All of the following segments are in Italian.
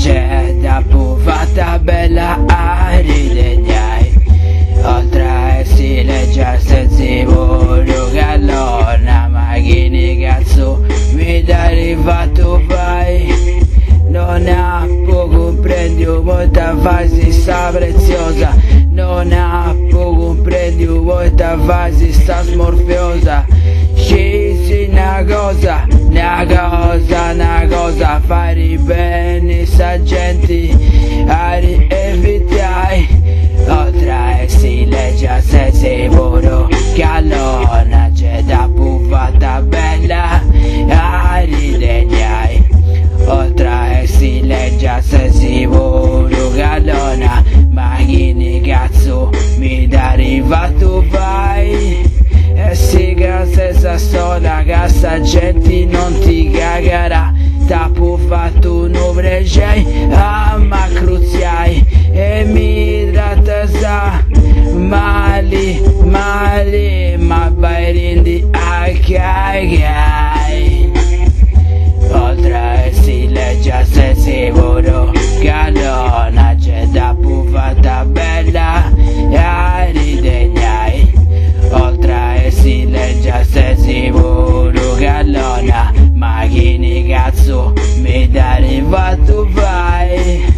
c'è da fatta bella a ridegnai, oltre a si legge sensivo gallona, ma chi ne cazzo mi dà arrivato vai, non ha poco comprendi molta fase sta preziosa, non ha poco comprendi molta fase sta smorfiosa, scesi una cosa, fare bene sta gente a evitare, oltre a si legge se sicuro gallona, c'è da fatta bella a ridegnai, oltre a si legge se sicuro gallona, ma chi ne cazzo mi dà arrivato vai, e si stessa storia che sta gente non ti cagherà, t'ho fatto un obregei a ma cruziai e mi tratta male, ma bairindi a cagai, oltre a si legge se sicuro gallona, c'è da fatta bella a ridegnai, oltre a si legge se sicuro gallona, ma chi ne cazzo mi dà arrivato vai,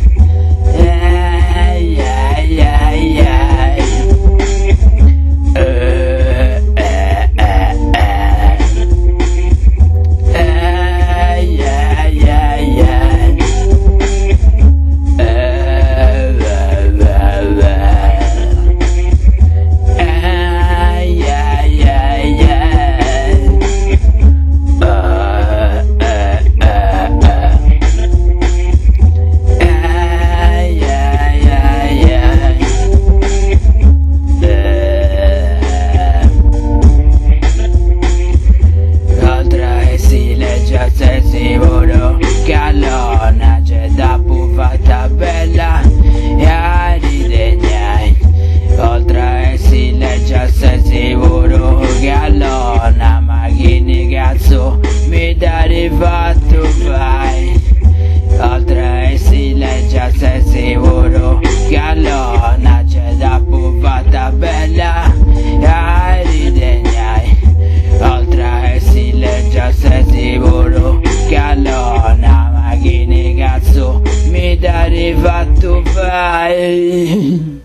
gallona, c'è da fatta bella e a ridegnai, oltre a si legge se sicuro gallona, ma chi ne cazzo mi dà arrivato vai, oltre a si legge se sicuro gallona, c'è da fatta bella e a ridegnai, oltre a si legge se sicuro gallona, ma chi ne cazzo mi dà arrivato vai.